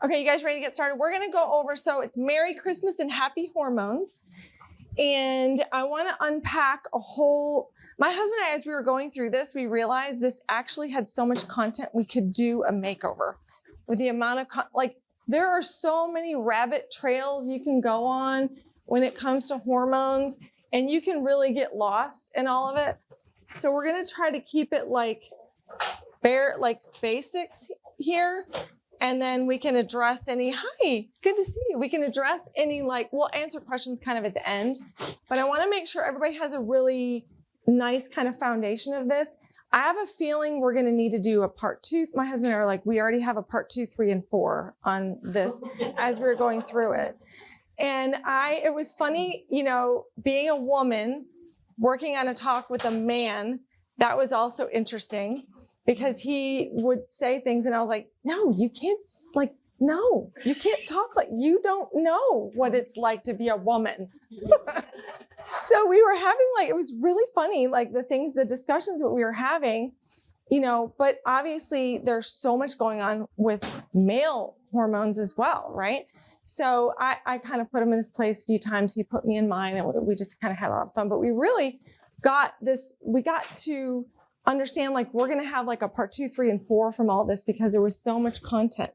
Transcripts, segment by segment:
Okay, you guys ready to get started? We're going to go over, so it's Merry Christmas and Happy Hormones. And I want to unpack my husband and I, as we were going through this, we realized this actually had so much content we could do a makeover. With the amount of, there are so many rabbit trails you can go on when it comes to hormones, and you can really get lost in all of it. So we're going to try to keep it basics here. And then we can address hi, good to see you. We can address we'll answer questions kind of at the end. But I want to make sure everybody has a really nice kind of foundation of this. I have a feeling we're going to need to do a part 2. My husband and I are we already have a part 2, 3, and 4 on this as we were going through it. And it was funny, being a woman, working on a talk with a man, that was also interesting. Because he would say things and I was like, no, you can't, no, you can't talk you don't know what it's like to be a woman. So we were having it was really funny, the discussions that we were having, but obviously there's so much going on with male hormones as well, right? So I kind of put him in his place a few times. He put me in mine and we just kind of had a lot of fun, but we really got to understand we're going to have a part 2, 3, and 4 from all this because there was so much content.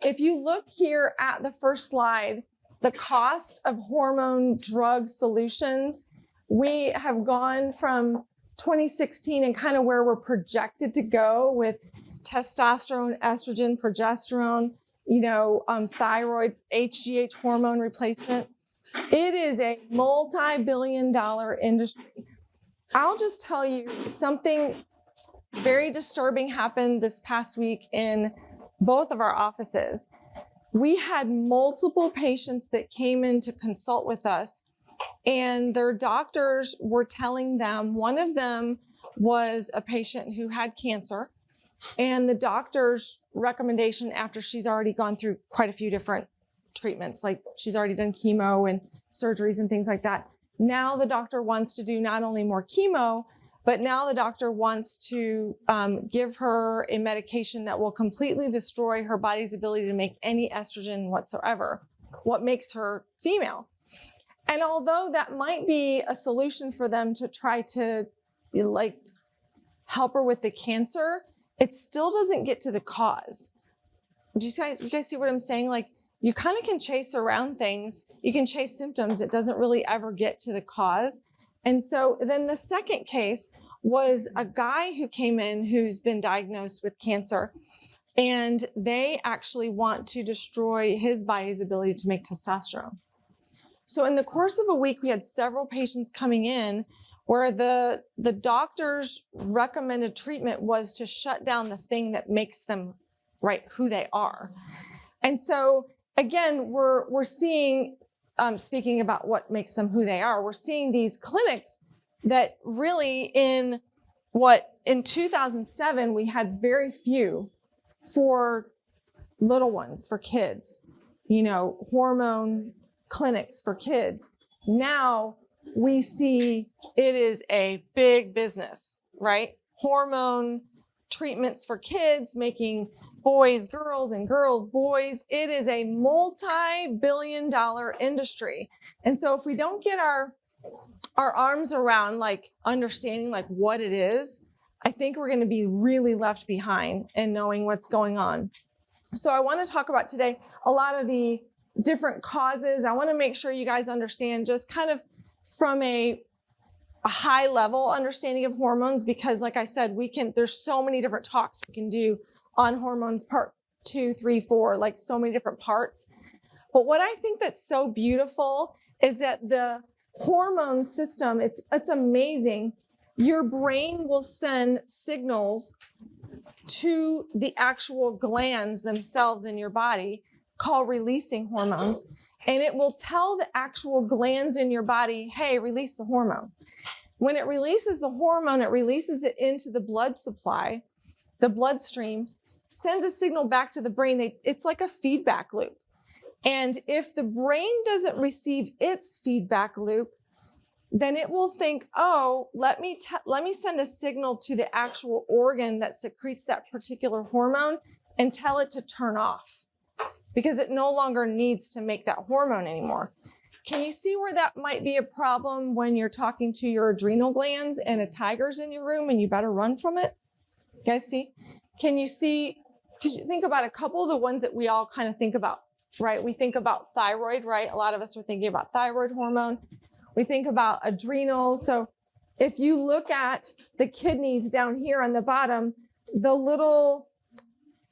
If you look here at the first slide, the cost of hormone drug solutions, we have gone from 2016 and kind of where we're projected to go with testosterone, estrogen, progesterone, thyroid, HGH hormone replacement. It is a multi-billion-dollar industry. I'll just tell you something very disturbing happened this past week in both of our offices. We had multiple patients that came in to consult with us, and their doctors were telling them, one of them was a patient who had cancer, and the doctor's recommendation after she's already gone through quite a few different treatments, she's already done chemo and surgeries and things like that. Now the doctor wants to do not only more chemo, but now the doctor wants to give her a medication that will completely destroy her body's ability to make any estrogen whatsoever, what makes her female. And although that might be a solution for them to try to help her with the cancer, it still doesn't get to the cause. Do you guys see what I'm saying? You kind of can chase around things. You can chase symptoms. It doesn't really ever get to the cause. And so then the second case was a guy who came in who's been diagnosed with cancer, and they actually want to destroy his body's ability to make testosterone. So in the course of a week, we had several patients coming in where the doctor's recommended treatment was to shut down the thing that makes them who they are. And so again, we're seeing, speaking about what makes them who they are, we're seeing these clinics that really in 2007, we had very few for little ones, for kids, hormone clinics for kids. Now we see it is a big business, right? Hormone treatments for kids, making boys, girls, and girls, boys. It is a multi-billion-dollar industry. And so if we don't get our arms around understanding what it is, I think we're going to be really left behind in knowing what's going on. So I want to talk about today a lot of the different causes. I want to make sure you guys understand just kind of from a high level understanding of hormones, because like I said, there's so many different talks we can do on hormones, part 2, 3, 4, so many different parts. But what I think that's so beautiful is that the hormone system, it's amazing. Your brain will send signals to the actual glands themselves in your body called releasing hormones. And it will tell the actual glands in your body, hey, release the hormone. When it releases the hormone, it releases it into the blood supply, the bloodstream, sends a signal back to the brain. It's like a feedback loop. And if the brain doesn't receive its feedback loop, then it will think, oh, let me send a signal to the actual organ that secretes that particular hormone and tell it to turn off. because it no longer needs to make that hormone anymore. Can you see where that might be a problem when you're talking to your adrenal glands and a tiger's in your room and you better run from it? You guys see? Can you see, because you think about a couple of the ones that we all kind of think about, right? We think about thyroid, right? A lot of us are thinking about thyroid hormone. We think about adrenals. So if you look at the kidneys down here on the bottom, the little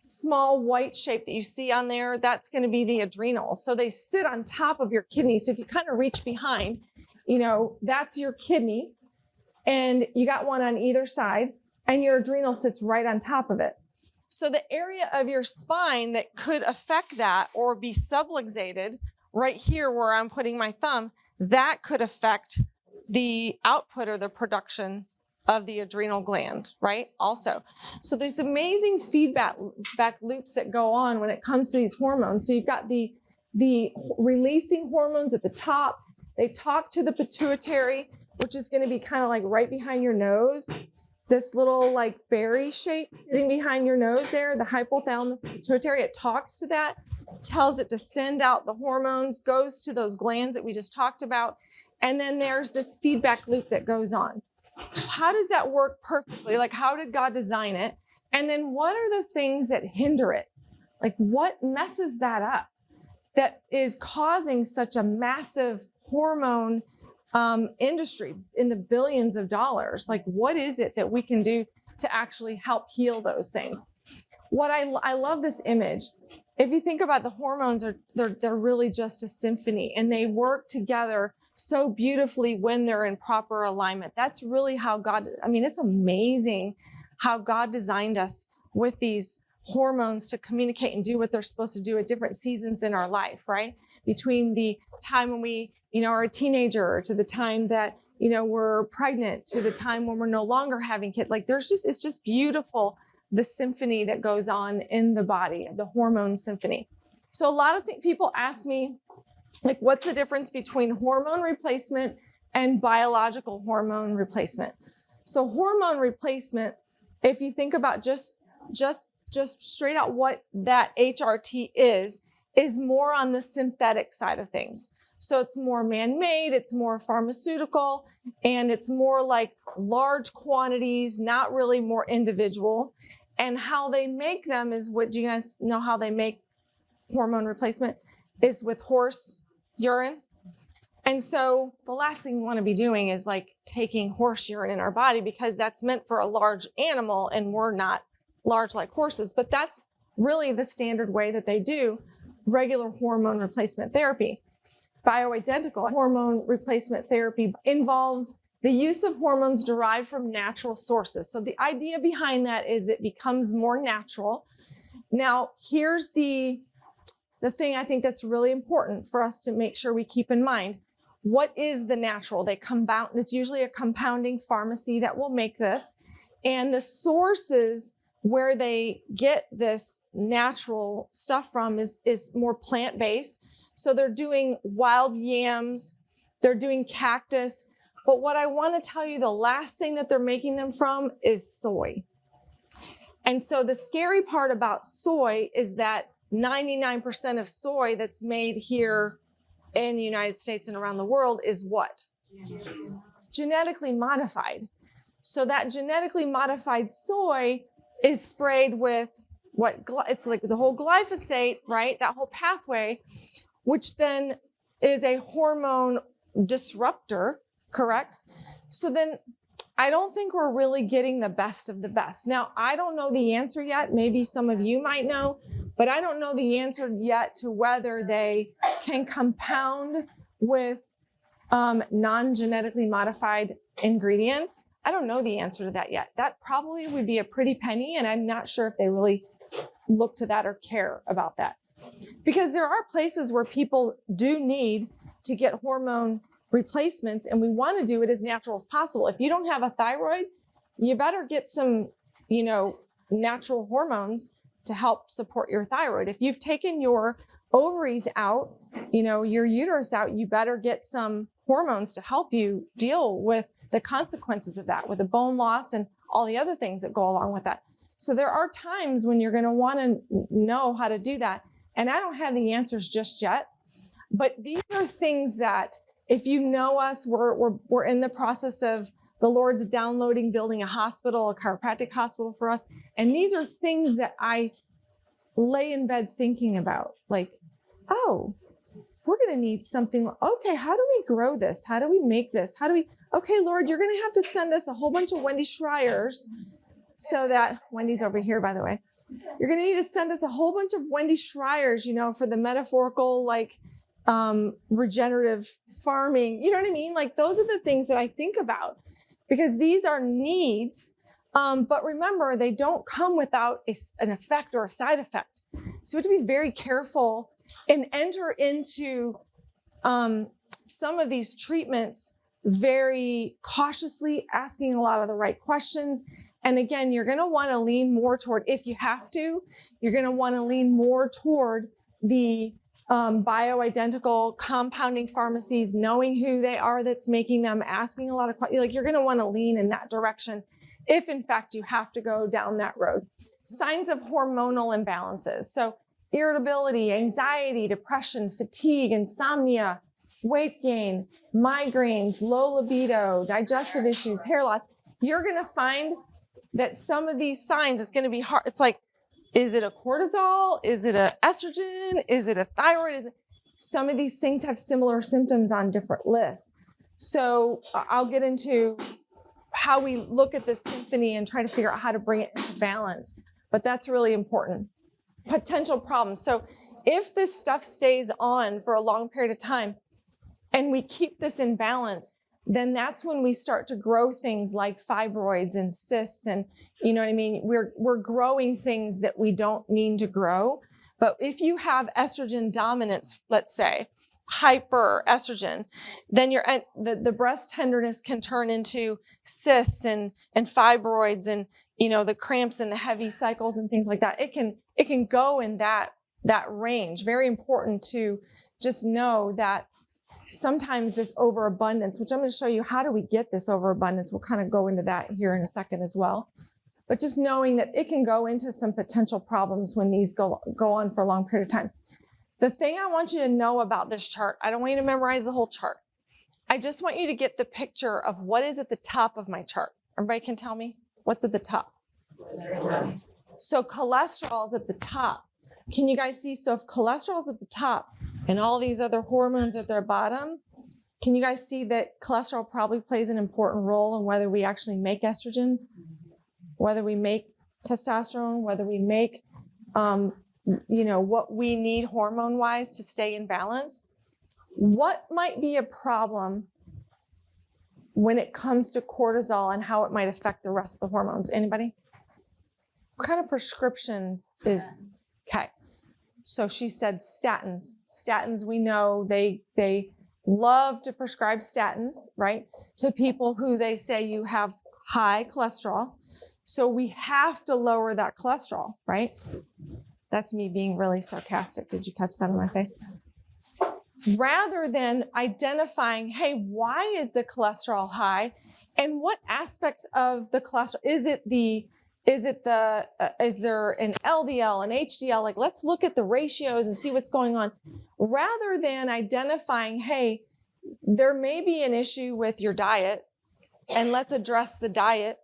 small white shape that you see on there, that's going to be the adrenals. So they sit on top of your kidney. So if you kind of reach behind, that's your kidney, and you got one on either side, and your adrenal sits right on top of it. So the area of your spine that could affect that or be subluxated right here where I'm putting my thumb, that could affect the output or the production of the adrenal gland, right? Also. So there's amazing feedback loops that go on when it comes to these hormones. So you've got the releasing hormones at the top. They talk to the pituitary, which is going to be kind of like right behind your nose. This little like berry shape sitting behind your nose there, the hypothalamus pituitary, it talks to that, tells it to send out the hormones, goes to those glands that we just talked about. And then there's this feedback loop that goes on. How does that work perfectly? Like, how did God design it? And then what are the things that hinder it? Like, what messes that up that is causing such a massive hormone industry in the billions of dollars? Like, what is it that we can do to actually help heal those things? What I love this image. If you think about the hormones, they're really just a symphony, and they work together so beautifully when they're in proper alignment. That's really how God, it's amazing how God designed us with these hormones to communicate and do what they're supposed to do at different seasons in our life, right? Between the time when we, are a teenager to the time that, we're pregnant to the time when we're no longer having kids. Like it's just beautiful, the symphony that goes on in the body, the hormone symphony. So a lot of people ask me, like, what's the difference between hormone replacement and biological hormone replacement? So hormone replacement, if you think about just straight out what that HRT is more on the synthetic side of things. So it's more man-made, it's more pharmaceutical, and it's more like large quantities, not really more individual. And how they make them is do you guys know how they make hormone replacement? Is with horse urine. And so the last thing we want to be doing is like taking horse urine in our body, because that's meant for a large animal and we're not large like horses. But that's really the standard way that they do regular hormone replacement therapy. Bioidentical hormone replacement therapy involves the use of hormones derived from natural sources. So the idea behind that is it becomes more natural. Now, here's the thing I think that's really important for us to make sure we keep in mind. What is the natural? They compound. It's usually a compounding pharmacy that will make this. And the sources where they get this natural stuff from is more plant-based. So they're doing wild yams, they're doing cactus. But what I want to tell you, the last thing that they're making them from is soy. And so the scary part about soy is that 99% of soy that's made here in the United States and around the world is what? Genetically modified. So that genetically modified soy is sprayed with it's like the whole glyphosate, right? That whole pathway, which then is a hormone disruptor, correct? So then I don't think we're really getting the best of the best. Now, I don't know the answer yet. Maybe some of you might know, but I don't know the answer yet to whether they can compound with non-genetically modified ingredients. I don't know the answer to that yet. That probably would be a pretty penny, and I'm not sure if they really look to that or care about that. Because there are places where people do need to get hormone replacements, and we want to do it as natural as possible. If you don't have a thyroid, you better get some, natural hormones to help support your thyroid. If you've taken your ovaries out, your uterus out, you better get some hormones to help you deal with the consequences of that, with the bone loss and all the other things that go along with that. So there are times when you're going to want to know how to do that. And I don't have the answers just yet, but these are things that if you know us, we're in the process of the Lord's downloading, building a hospital, a chiropractic hospital for us. And these are things that I lay in bed thinking about, like, oh, we're going to need something. Okay, how do we grow this? How do we make this? Okay, Lord, you're going to have to send us a whole bunch of Wendy Schreiers so that, Wendy's over here, by the way. You're going to need to send us a whole bunch of Wendy Schreiers, for the metaphorical, regenerative farming. You know what I mean? Like, those are the things that I think about because these are needs. But remember, they don't come without an effect or a side effect. So we have to be very careful and enter into some of these treatments very cautiously, asking a lot of the right questions. And again, you're going to want to lean more toward, if you have to, you're going to want to lean more toward the bioidentical compounding pharmacies, knowing who they are that's making them, asking a lot of questions. Like, you're going to want to lean in that direction if, in fact, you have to go down that road. Signs of hormonal imbalances. So irritability, anxiety, depression, fatigue, insomnia, weight gain, migraines, low libido, digestive issues, hair loss. You're going to find that some of these signs, it's going to be hard. It's like, is it a cortisol? Is it a estrogen? Is it a thyroid? Some of these things have similar symptoms on different lists. So I'll get into how we look at this symphony and try to figure out how to bring it into balance. But that's really important. Potential problems. So if this stuff stays on for a long period of time and we keep this in balance, then that's when we start to grow things like fibroids and cysts. And you know what I mean? We're growing things that we don't mean to grow. But if you have estrogen dominance, let's say, hyperestrogen, then the breast tenderness can turn into cysts and fibroids and, the cramps and the heavy cycles and things like that. It can go in that range. Very important to just know that sometimes this overabundance, which I'm going to show you how do we get this overabundance. We'll kind of go into that here in a second as well. But just knowing that it can go into some potential problems when these go on for a long period of time. The thing I want you to know about this chart, I don't want you to memorize the whole chart. I just want you to get the picture of what is at the top of my chart. Everybody can tell me what's at the top. So cholesterol is at the top. Can you guys see? So if cholesterol is at the top and all these other hormones at their bottom, can you guys see that cholesterol probably plays an important role in whether we actually make estrogen, whether we make testosterone, whether we make, what we need hormone-wise to stay in balance? What might be a problem when it comes to cortisol and how it might affect the rest of the hormones? Anybody? What kind of prescription is, okay. So she said statins. Statins, we know they love to prescribe statins, right? To people who they say you have high cholesterol. So we have to lower that cholesterol, right? That's me being really sarcastic. Did you catch that on my face? Rather than identifying, hey, why is the cholesterol high? And what aspects of the cholesterol? Is there an LDL, an HDL? Like, let's look at the ratios and see what's going on. Rather than identifying, hey, there may be an issue with your diet, and let's address the diet.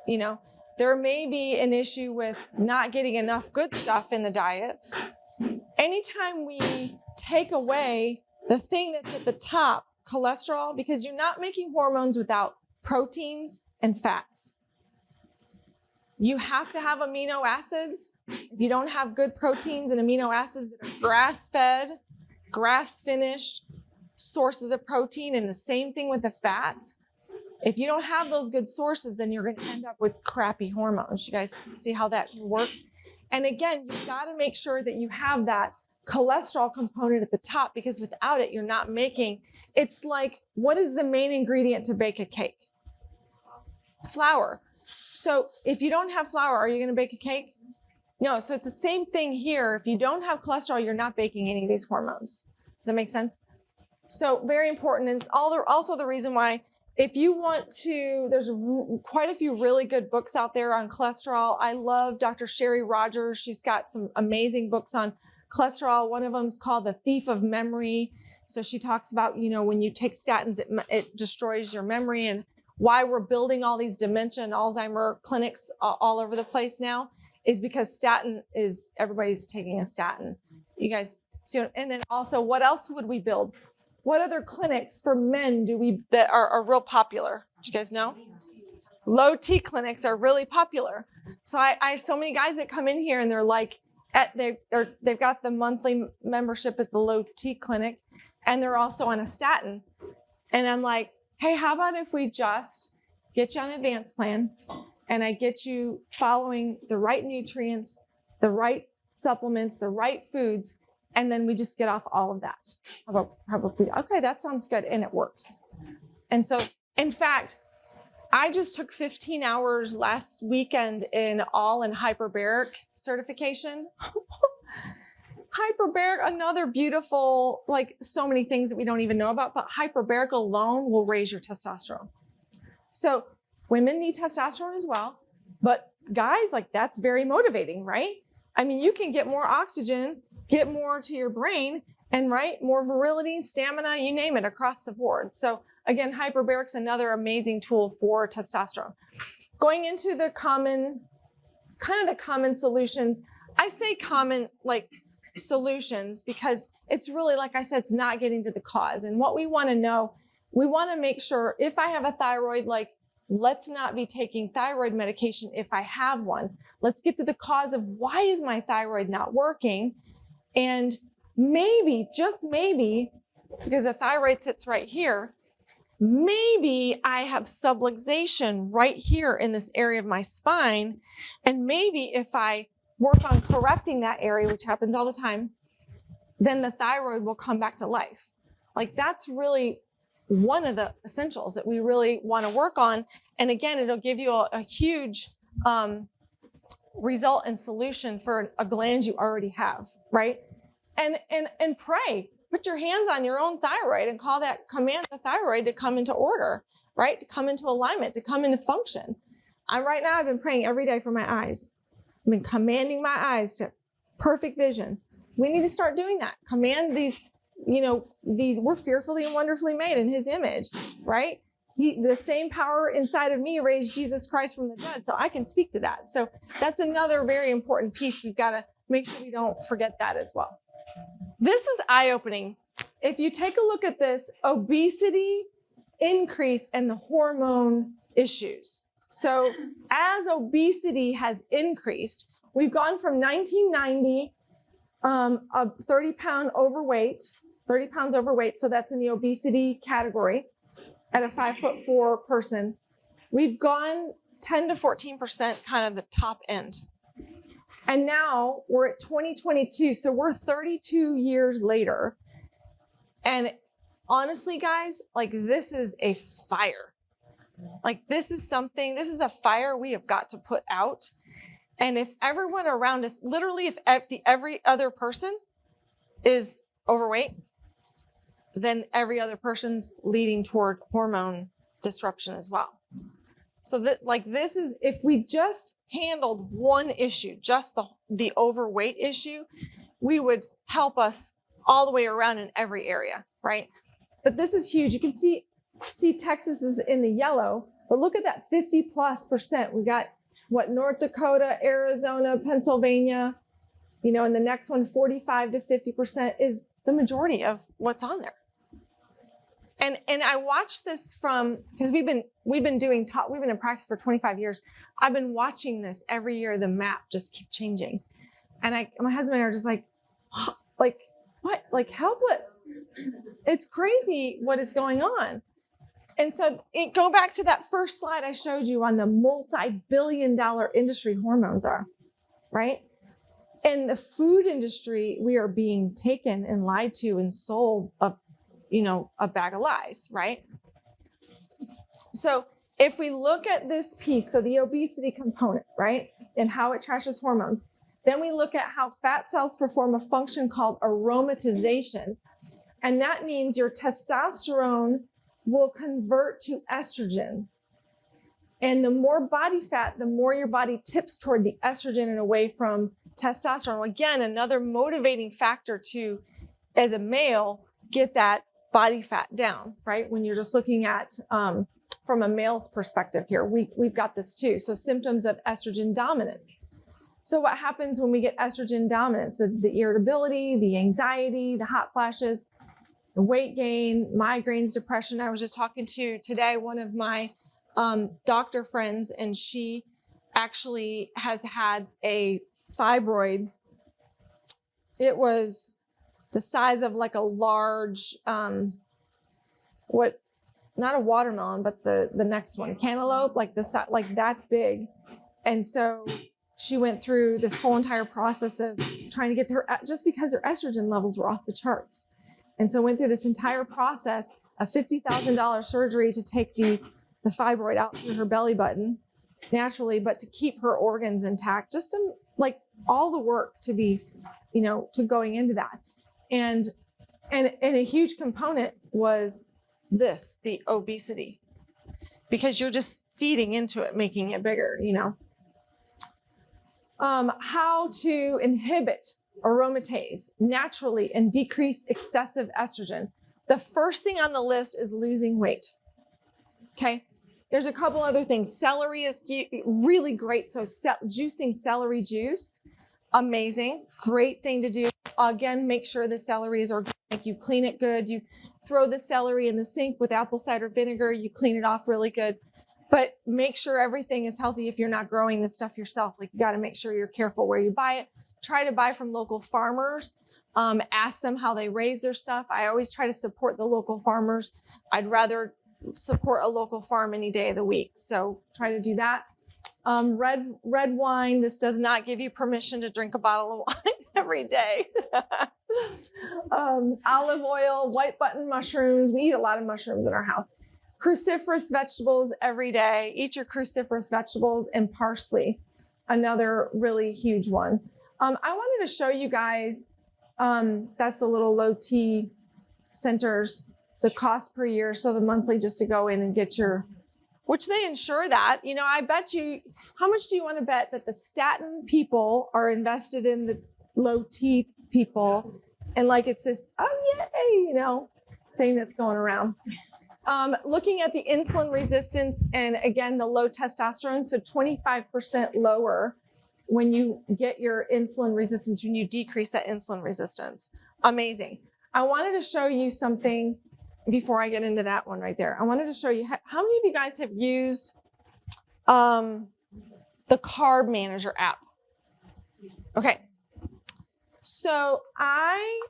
There may be an issue with not getting enough good stuff in the diet. Anytime we take away the thing that's at the top, cholesterol, because you're not making hormones without proteins and fats. You have to have amino acids. If you don't have good proteins and amino acids that are grass-fed, grass-finished sources of protein, and the same thing with the fats, if you don't have those good sources, then you're going to end up with crappy hormones. You guys see how that works? And again, you've got to make sure that you have that cholesterol component at the top, because without it, you're not making, it's like, what is the main ingredient to bake a cake? Flour. So if you don't have flour, are you going to bake a cake? No. So it's the same thing here. If you don't have cholesterol, you're not baking any of these hormones. Does that make sense? So very important. And it's also the reason why, if you want to, there's quite a few really good books out there on cholesterol. I love Dr. Sherry Rogers. She's got some amazing books on cholesterol. One of them is called the thief of memory. So she talks about, when you take statins, it destroys your memory, and why we're building all these dementia and Alzheimer clinics all over the place now is because everybody's taking a statin. You guys see, and then also, what else would we build? What other clinics for men that are real popular? Do you guys know? Low T clinics are really popular. So I have so many guys that come in here and they're like, they've got the monthly membership at the Low T clinic, and they're also on a statin. And I'm like, hey, how about if we just get you on an advanced plan, and I get you following the right nutrients, the right supplements, the right foods, and then we just get off all of that. How about food? Okay, that sounds good, and it works. And so, in fact, I just took 15 hours last weekend in hyperbaric certification. Hyperbaric, another beautiful, so many things that we don't even know about, but hyperbaric alone will raise your testosterone. So women need testosterone as well, but guys, that's very motivating, right? I mean, you can get more oxygen, get more to your brain, and more virility, stamina, you name it, across the board. So again, hyperbaric's another amazing tool for testosterone. Going into the common solutions, I say common, solutions, because it's really, like I said, it's not getting to the cause. And what we want to know, we want to make sure, if I have a thyroid, let's not be taking thyroid medication if I have one. Let's get to the cause of why is my thyroid not working. And maybe, just maybe, because the thyroid sits right here, maybe I have subluxation right here in this area of my spine. And maybe if I work on correcting that area, which happens all the time, then the thyroid will come back to life. That's really one of the essentials that we really want to work on. And again, it'll give you a huge result and solution for a gland you already have, right? And pray. Put your hands on your own thyroid and command the thyroid to come into order, right? To come into alignment, to come into function. Right now, I've been praying every day for my eyes. I've been commanding my eyes to perfect vision. We need to start doing that. Command these, we're fearfully and wonderfully made in his image, right? The same power inside of me raised Jesus Christ from the dead, so I can speak to that. So that's another very important piece. We've got to make sure we don't forget that as well. This is eye-opening. If you take a look at this, obesity increase and the hormone issues. So as obesity has increased, we've gone from 1990, a 30 pounds overweight. So that's in the obesity category at a 5'4" person. We've gone 10 to 14%, kind of the top end. And now we're at 2022. So we're 32 years later. And honestly, guys, this is a fire. This is a fire we have got to put out. And if everyone around us, literally, if every other person is overweight, then every other person's leading toward hormone disruption as well. So this is, if we just handled one issue, just the overweight issue, we would help us all the way around in every area, right? But this is huge. You can see Texas is in the yellow, but look at that 50+%. We got North Dakota, Arizona, Pennsylvania, and the next one, 45 to 50% is the majority of what's on there. And I watched this because we've been in practice for 25 years. I've been watching this every year. The map just keep changing. And my husband and I are just what? Helpless. It's crazy what is going on. And so go back to that first slide I showed you on the multi-billion-dollar industry hormones are, right? In the food industry, we are being taken and lied to and sold a bag of lies, right? So if we look at this piece, so the obesity component, right, and how it trashes hormones, then we look at how fat cells perform a function called aromatization. And that means your testosterone will convert to estrogen. And the more body fat, the more your body tips toward the estrogen and away from testosterone. Again, another motivating factor to, as a male, get that body fat down, right? When you're just looking at from a male's perspective here, we've got this too. So symptoms of estrogen dominance. So what happens when we get estrogen dominance? The irritability, the anxiety, the hot flashes, the weight gain, migraines, depression. I was just talking to today one of my doctor friends, and she actually has had a fibroid. It was the size of like a large, not a watermelon, but the next one, cantaloupe, like that big. And so she went through this whole entire process of trying to get her, just because her estrogen levels were off the charts. And so went through this entire process, a $50,000 surgery to take the fibroid out through her belly button naturally, but to keep her organs intact, just to, like, all the work to be, to going into that. And a huge component was the obesity, because you're just feeding into it, making it bigger, How to inhibit aromatase naturally and decrease excessive estrogen. The first thing on the list is losing weight. Okay. There's a couple other things. Celery is really great. So juicing celery juice, amazing. Great thing to do. Again, make sure the celery is organic. You clean it good. You throw the celery in the sink with apple cider vinegar. You clean it off really good. But make sure everything is healthy if you're not growing this stuff yourself. Like, you got to make sure you're careful where you buy it. Try to buy from local farmers. Ask them how they raise their stuff. I always try to support the local farmers. I'd rather support a local farm any day of the week. So try to do that. Red wine. This does not give you permission to drink a bottle of wine every day. Olive oil, white button mushrooms. We eat a lot of mushrooms in our house. Cruciferous vegetables every day. Eat your cruciferous vegetables, and parsley, another really huge one. I wanted to show you guys, that's the little low T centers, the cost per year. So the monthly, just to go in and get which they insure that. I bet you, how much do you want to bet that the statin people are invested in the low T people? And like, it's this, oh yay, thing that's going around. Looking at the insulin resistance, and again, the low testosterone. So 25% lower when you get your insulin resistance, when you decrease that insulin resistance. Amazing. I wanted to show you something before I get into that one right there. I wanted to show you how many of you guys have used the Carb Manager app. Okay. So I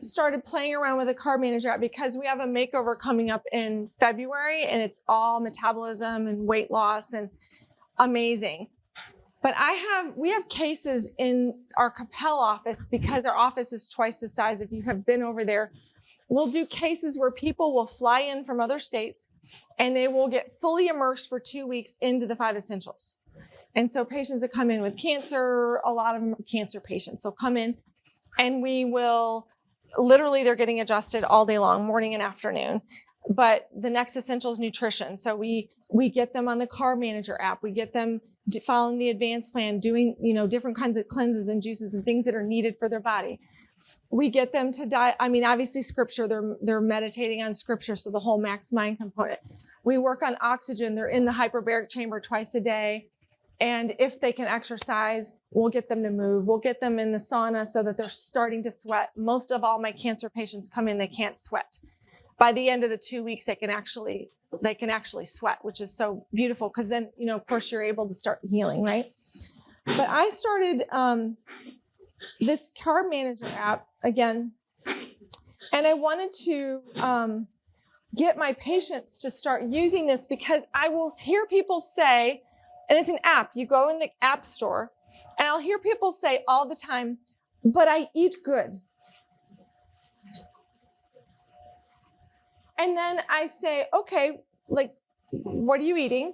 started playing around with the Carb Manager app because we have a makeover coming up in February, and it's all metabolism and weight loss and amazing. But we have cases in our Coppell office, because our office is twice the size. If you have been over there, we'll do cases where people will fly in from other states and they will get fully immersed for 2 weeks into the 5 essentials. And so patients that come in with cancer, a lot of them are cancer patients. So come in, and we will literally, they're getting adjusted all day long, morning and afternoon. But the next essential is nutrition. So we get them on the Carb Manager app. We get them following the advanced plan, doing, different kinds of cleanses and juices and things that are needed for their body. We get them to diet. I mean, obviously scripture, they're meditating on scripture. So the whole max mind component. We work on oxygen. They're in the hyperbaric chamber twice a day. And if they can exercise, we'll get them to move. We'll get them in the sauna so that they're starting to sweat. Most of all my cancer patients come in, they can't sweat. By the end of the 2 weeks, they can actually sweat, which is so beautiful, because then, of course, you're able to start healing, right? But I started this Carb Manager app again, and I wanted to get my patients to start using this, because I will hear people say, and it's an app, you go in the app store, and I'll hear people say all the time, but I eat good. And then I say, okay, like, what are you eating?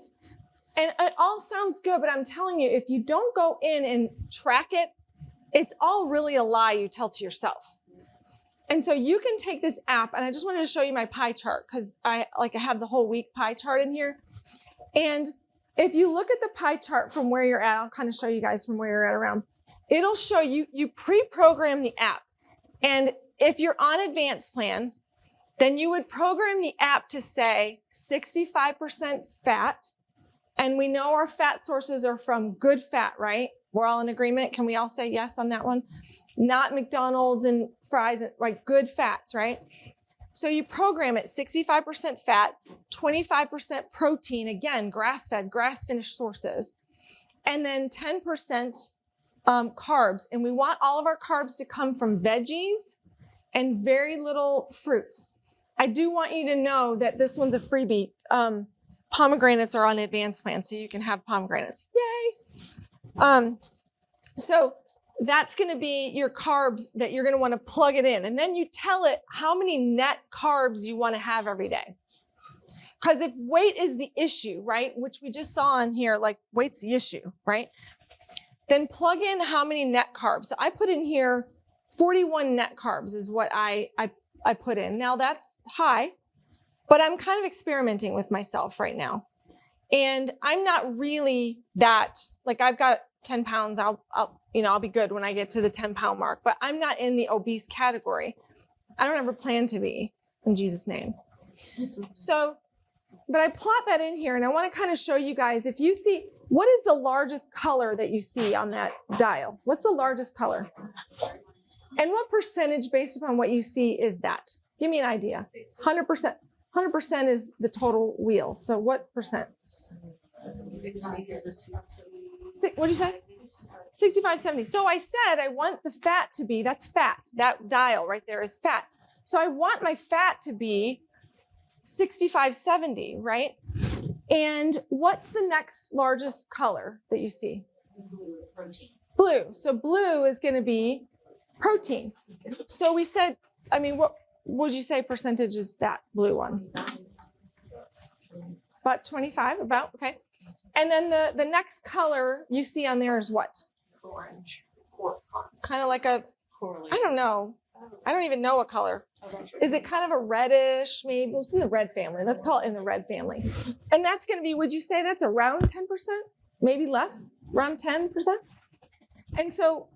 And it all sounds good, but I'm telling you, if you don't go in and track it, it's all really a lie you tell to yourself. And so you can take this app, and I just wanted to show you my pie chart, because I have the whole week pie chart in here. And if you look at the pie chart from where you're at, I'll kind of show you guys from where you're at around. it'll show you, you pre-program the app. And if you're on advanced plan, then you would program the app to say 65% fat. And we know our fat sources are from good fat, right? We're all in agreement. Can we all say yes on that one? Not McDonald's and fries, right? Good fats, right? So you program it 65% fat, 25% protein, again, grass-fed, grass-finished sources, and then 10% carbs. And we want all of our carbs to come from veggies and very little fruits. I do want you to know that this one's a freebie. Pomegranates are on advanced plan, so you can have pomegranates. Yay! So that's going to be your carbs that you're going to want to plug it in. And then you tell it how many net carbs you want to have every day. Because if weight is the issue, right, which we just saw on here, like weight's the issue, right? Then plug in how many net carbs. So I put in here 41 net carbs is what I put in. Now that's high, but I'm kind of experimenting with myself right now. And I'm not really that, like I've got 10 pounds, I'll be good when I get to the 10-pound mark, but I'm not in the obese category. I don't ever plan to be, in Jesus' name. So, but I plot that in here, and I want to kind of show you guys, if you see, what is the largest color that you see on that dial? What's the largest color? And what percentage based upon what you see is that? Give me an idea. 100%. 100% is the total wheel. So what percent? What did you say? 65, 70. So I said I want the fat to be, that's fat. That dial right there is fat. So I want my fat to be 65, 70, right? And what's the next largest color that you see? Protein. Blue. So blue is going to be protein. So we said, I mean, what would you say percentage is that blue one? About 25, about, okay. And then the next color you see on there is what? Orange. Kind of like a, I don't know. I don't even know what color. Is it kind of a reddish, maybe? It's in the red family. Let's call it in the red family. And that's going to be, would you say that's around 10%? Maybe less? Around 10%? And so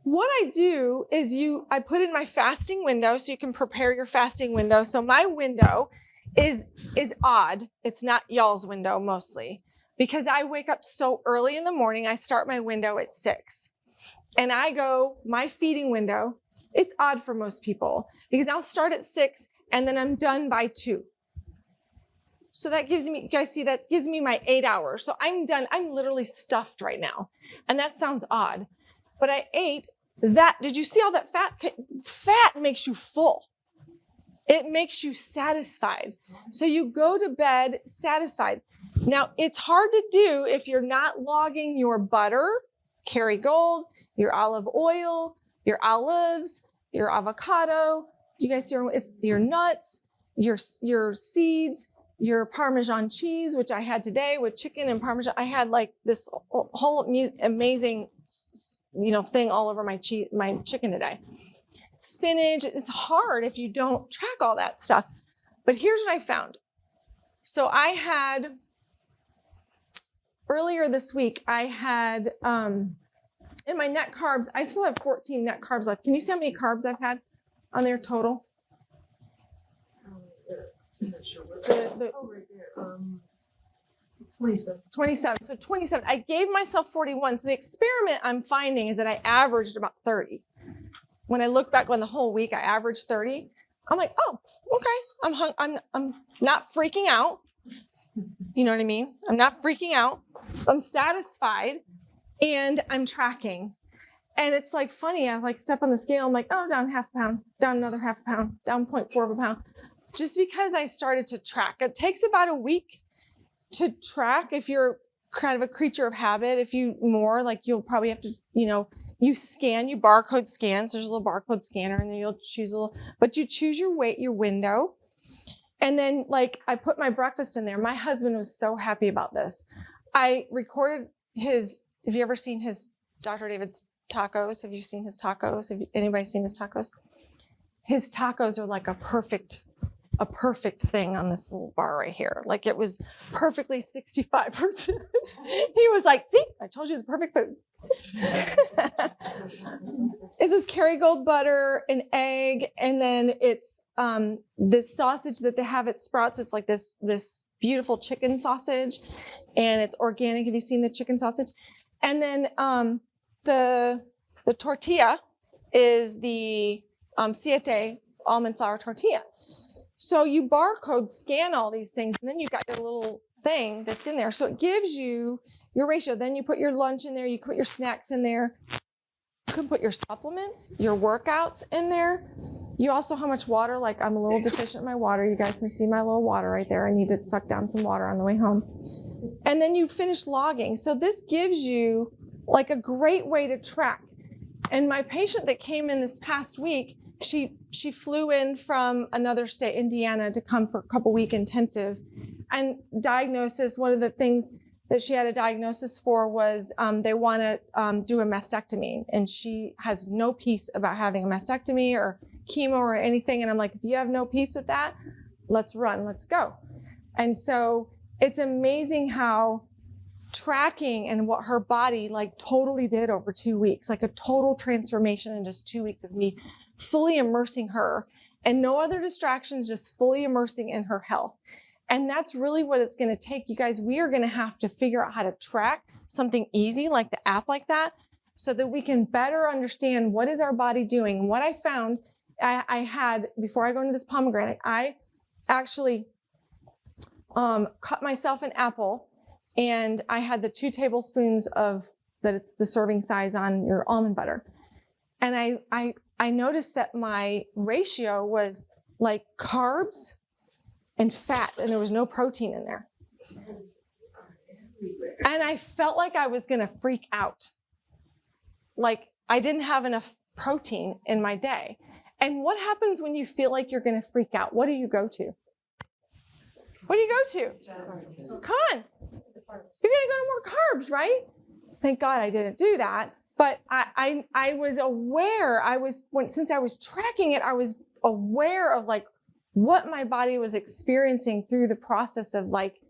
what I do is I put in my fasting window, so you can prepare your fasting window. So my window is odd. It's not y'all's window mostly, because I wake up so early in the morning. I start my window at 6. And my feeding window, it's odd for most people because I'll start at 6 and then I'm done by 2. So that gives me, you guys see, that gives me my 8 hours. So I'm done. I'm literally stuffed right now. And that sounds odd, but I ate that. Did you see all that fat? Fat makes you full. It makes you satisfied. So you go to bed satisfied. Now, it's hard to do if you're not logging your butter, Kerrygold, your olive oil, your olives, your avocado. You guys see your nuts, your seeds, your Parmesan cheese, which I had today with chicken and Parmesan. I had like this whole amazing, thing all over my chicken today. Spinach. It's hard if you don't track all that stuff. But here's what I found. So I had, earlier this week, I had, in my net carbs, I still have 14 net carbs left. Can you see how many carbs I've had on there total? I'm not sure. Right there. 27. 27. So 27. I gave myself 41. So the experiment I'm finding is that I averaged about 30. When I look back on the whole week, I averaged 30. I'm like, oh, okay. I'm not freaking out. You know what I mean? I'm not freaking out. I'm satisfied. And I'm tracking. And it's like funny. I step on the scale. I'm like, oh, down half a pound, down another half a pound, down 0.4 of a pound. Just because I started to track. It takes about a week to track if you're kind of a creature of habit. If you you'll probably have to, you barcode scans. There's a little barcode scanner and then you'll choose but you choose your weight, your window. And then I put my breakfast in there. My husband was so happy about this. I recorded have you ever seen his Dr. David's tacos? Have you seen his tacos? Anybody seen his tacos? His tacos are like a perfect a perfect thing on this little bar right here. Like it was perfectly 65%. He was like, see, I told you it's perfect food. It's this Kerrygold butter, an egg, and then it's this sausage that they have at Sprouts. It's like this beautiful chicken sausage, and it's organic. Have you seen the chicken sausage? And then the tortilla is the siete almond flour tortilla. So you barcode scan all these things, and then you've got your little thing that's in there. So it gives you your ratio. Then you put your lunch in there, you put your snacks in there. You can put your supplements, your workouts in there. You also how much water, like I'm a little deficient in my water. You guys can see my little water right there. I need to suck down some water on the way home. And then you finish logging. So this gives you like a great way to track. And my patient that came in this past week, she flew in from another state, Indiana, to come for a couple week intensive. And diagnosis, one of the things that she had a diagnosis for was they want to do a mastectomy. And she has no peace about having a mastectomy or chemo or anything. And I'm like, if you have no peace with that, let's run, let's go. And so it's amazing how tracking and what her body like totally did over 2 weeks, like a total transformation in just 2 weeks of me fully immersing her and no other distractions, just fully immersing in her health. And that's really what it's going to take. You guys, we are going to have to figure out how to track something easy like the app like that so that we can better understand what is our body doing. What I found, I had, before I go into this pomegranate, I actually cut myself an apple and I had the 2 tablespoons of, that it's the serving size on your almond butter. And I noticed that my ratio was like carbs and fat, and there was no protein in there. And I felt like I was going to freak out. Like I didn't have enough protein in my day. And what happens when you feel like you're going to freak out? What do you go to? What do you go to? Come on. You're going to go to more carbs, right? Thank God I didn't do that. But I was aware, since I was tracking it, I was aware of like what my body was experiencing through the process of like,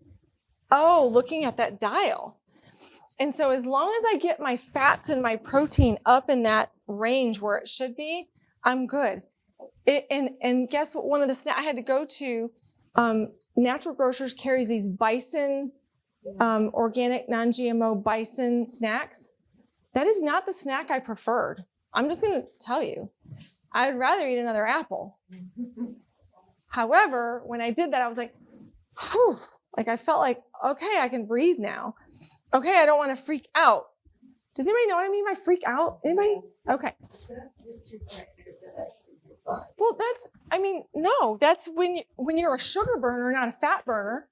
oh, looking at that dial. And so as long as I get my fats and my protein up in that range where it should be, I'm good. And guess what? One of the snacks I had to go to, Natural Grocers carries these bison, organic, non-GMO bison snacks. That is not the snack I preferred. I'm just going to tell you. I'd rather eat another apple. However, when I did that, I was like, whew, like I felt like, okay, I can breathe now. Okay, I don't want to freak out. Does anybody know what I mean by freak out? Anybody? Okay. Well, that's when you're a sugar burner, not a fat burner.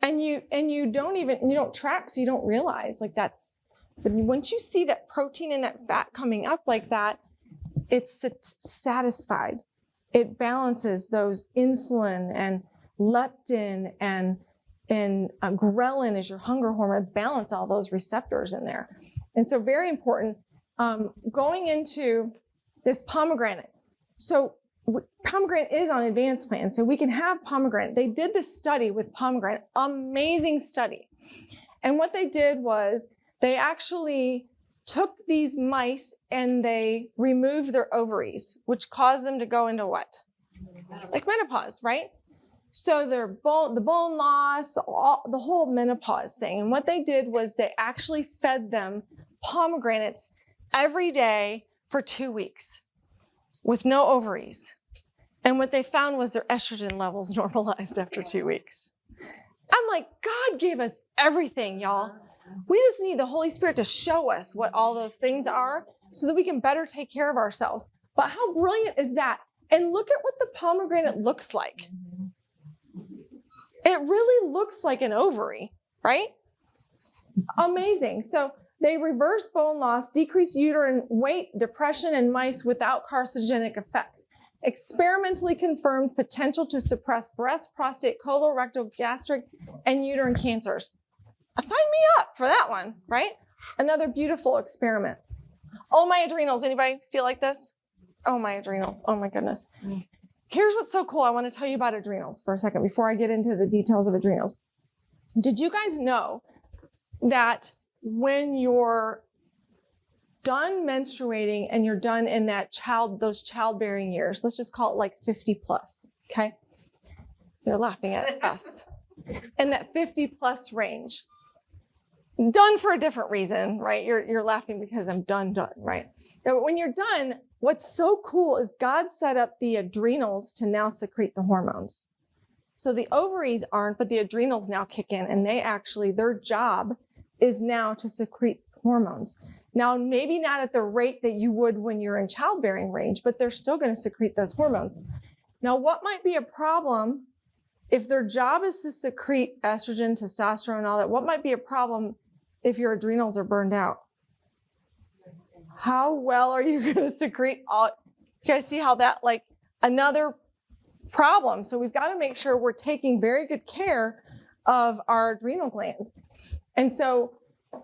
And you don't track, so you don't realize like that's, but once you see that protein and that fat coming up like that, it's satisfied. It balances those insulin and leptin and ghrelin is your hunger hormone. Balance all those receptors in there. And so very important, going into this pomegranate. So pomegranate is on advanced plan, so we can have pomegranate. They did this study with pomegranate, amazing study. And what they did was they actually took these mice and they removed their ovaries, which caused them to go into what? Like menopause, right? So the bone loss, the whole menopause thing. And what they did was they actually fed them pomegranates every day for 2 weeks with no ovaries. And what they found was their estrogen levels normalized after 2 weeks. I'm like, God gave us everything, y'all. We just need the Holy Spirit to show us what all those things are so that we can better take care of ourselves. But how brilliant is that? And look at what the pomegranate looks like. It really looks like an ovary, right? Amazing. So they reverse bone loss, decrease uterine weight, depression in mice without carcinogenic effects. Experimentally confirmed potential to suppress breast, prostate, colorectal, gastric, and uterine cancers. Sign me up for that one, right? Another beautiful experiment. Oh, my adrenals. Anybody feel like this? Oh, my adrenals. Oh, my goodness. here's what's so cool. I want to tell you about adrenals for a second before I get into the details of adrenals. Did you guys know that when you're done menstruating and you're done in those childbearing years, let's just call it like 50 plus, okay? You're laughing at us. In that 50 plus range, done for a different reason, right? You're laughing because I'm done, right? Now, when you're done, what's so cool is God set up the adrenals to now secrete the hormones. So the ovaries aren't, but the adrenals now kick in, and their job is now to secrete hormones. Now, maybe not at the rate that you would when you're in childbearing range, but they're still going to secrete those hormones. Now, what might be a problem if their job is to secrete estrogen, testosterone, all that? What might be a problem if your adrenals are burned out? How well are you going to secrete all? You guys see how that, like, another problem. So we've got to make sure we're taking very good care of our adrenal glands. And so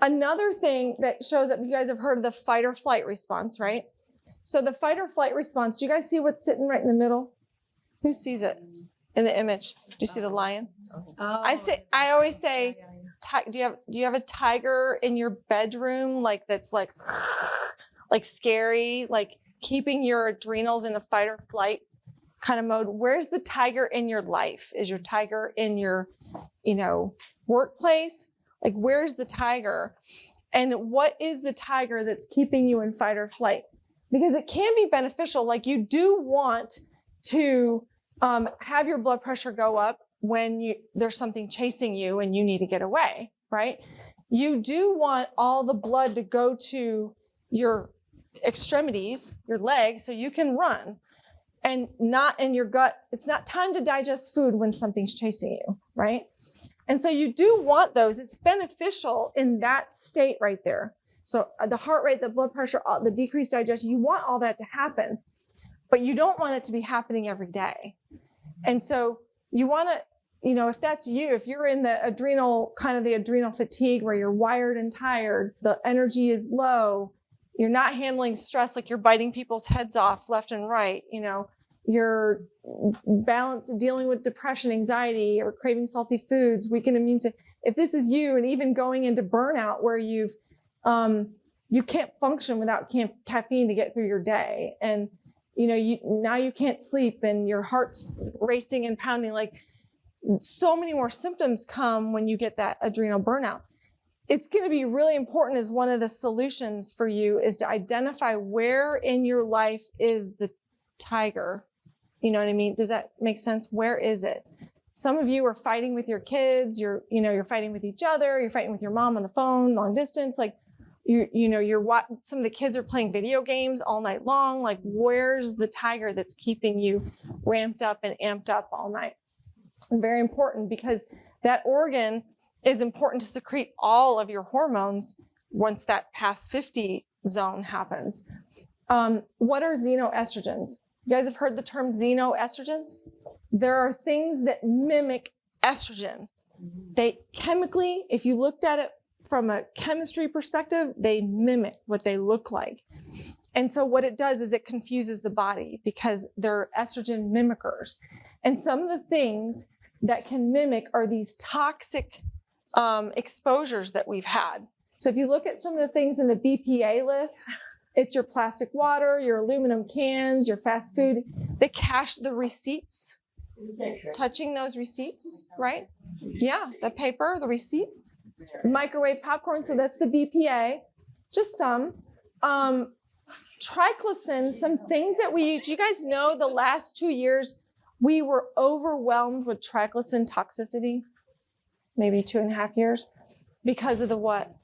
another thing that shows up, you guys have heard of the fight or flight response, right? So the fight or flight response, do you guys see what's sitting right in the middle? Who sees it in the image? Do you see the lion? I always say, do you have a tiger in your bedroom, like that's like scary, like keeping your adrenals in a fight or flight kind of mode? Where's the tiger in your life? Is your tiger in your, workplace? Like, where's the tiger? And what is the tiger that's keeping you in fight or flight? Because it can be beneficial. Like, you do want to have your blood pressure go up when there's something chasing you and you need to get away, right? You do want all the blood to go to your extremities, your legs, so you can run. And not in your gut. It's not time to digest food when something's chasing you, right? And so you do want those. It's beneficial in that state right there. So the heart rate, the blood pressure, the decreased digestion, you want all that to happen, but you don't want it to be happening every day. And so you want to, if that's you, if you're in the adrenal fatigue where you're wired and tired, the energy is low, you're not handling stress, like you're biting people's heads off left and right, you're dealing with depression, anxiety, or craving salty foods, weakened immune system. If this is you, and even going into burnout where you can't function without caffeine to get through your day, and now you can't sleep, and your heart's racing and pounding, like so many more symptoms come when you get that adrenal burnout. It's going to be really important, as one of the solutions for you is to identify where in your life is the tiger. You know what I mean? Does that make sense? Where is it? Some of you are fighting with your kids. You're fighting with each other. You're fighting with your mom on the phone, long distance. Like, some of the kids are playing video games all night long. Like, where's the tiger that's keeping you ramped up and amped up all night? Very important, because that organ is important to secrete all of your hormones once that past 50 zone happens. What are xenoestrogens? You guys have heard the term xenoestrogens? There are things that mimic estrogen. They chemically, if you looked at it from a chemistry perspective, they mimic what they look like. And so what it does is it confuses the body, because they're estrogen mimickers. And some of the things that can mimic are these toxic exposures that we've had. So if you look at some of the things in the BPA list, it's your plastic water, your aluminum cans, your fast food. They cache the receipts, touching those receipts, right? Yeah, the paper, the receipts. Microwave popcorn, so that's the BPA. Just some. Triclosan, some things that we use. You guys know the last 2 years, we were overwhelmed with triclosan toxicity. Maybe 2.5 years, because of the what?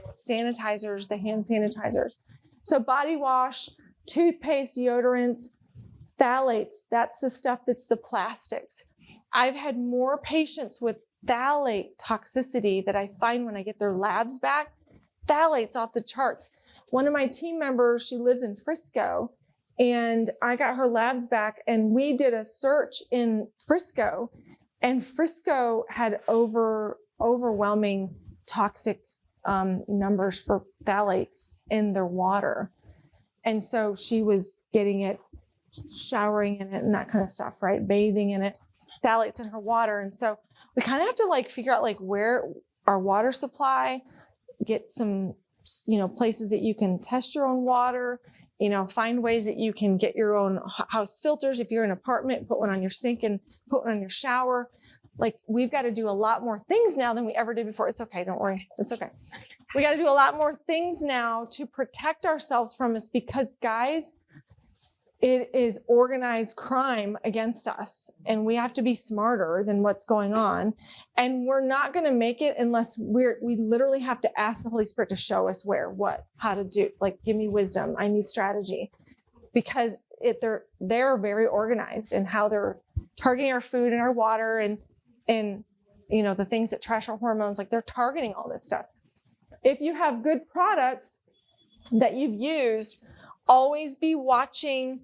Sanitizers, the hand sanitizers. So body wash, toothpaste, deodorants, phthalates, that's the stuff that's the plastics. I've had more patients with phthalate toxicity that I find when I get their labs back. Phthalates off the charts. One of my team members, she lives in Frisco, and I got her labs back, and we did a search in Frisco, and Frisco had overwhelming toxic numbers for phthalates in their water. And so she was getting it. showering in it and that kind of stuff, right? Bathing in it, phthalates in her water. And so we kind of have to like figure out like where our water supply, get some, places that you can test your own water, find ways that you can get your own house filters. If you're in an apartment, put one on your sink and put one on your shower. Like we've got to do a lot more things now than we ever did before. It's okay. Don't worry. It's okay. We got to do a lot more things now to protect ourselves from this because guys, it is organized crime against us and we have to be smarter than what's going on. And we're not going to make it unless we literally have to ask the Holy Spirit to show us where, what, how to do, like, give me wisdom. I need strategy because they're very organized in how they're targeting our food and our water and the things that trash our hormones, like they're targeting all this stuff. If you have good products that you've used, always be watching.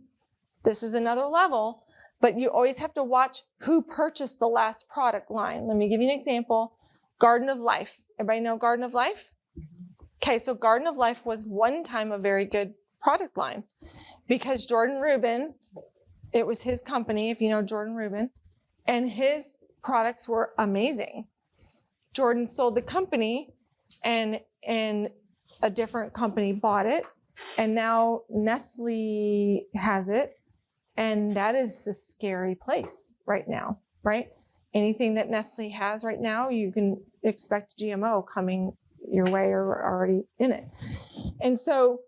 This is another level, but you always have to watch who purchased the last product line. Let me give you an example. Garden of Life. Everybody know Garden of Life? Okay, so Garden of Life was one time a very good product line because Jordan Rubin, it was his company, if you know Jordan Rubin, and his products were amazing. Jordan sold the company and a different company bought it. And now Nestle has it. And that is a scary place right now, right? Anything that Nestle has right now, you can expect GMO coming your way or already in it. And so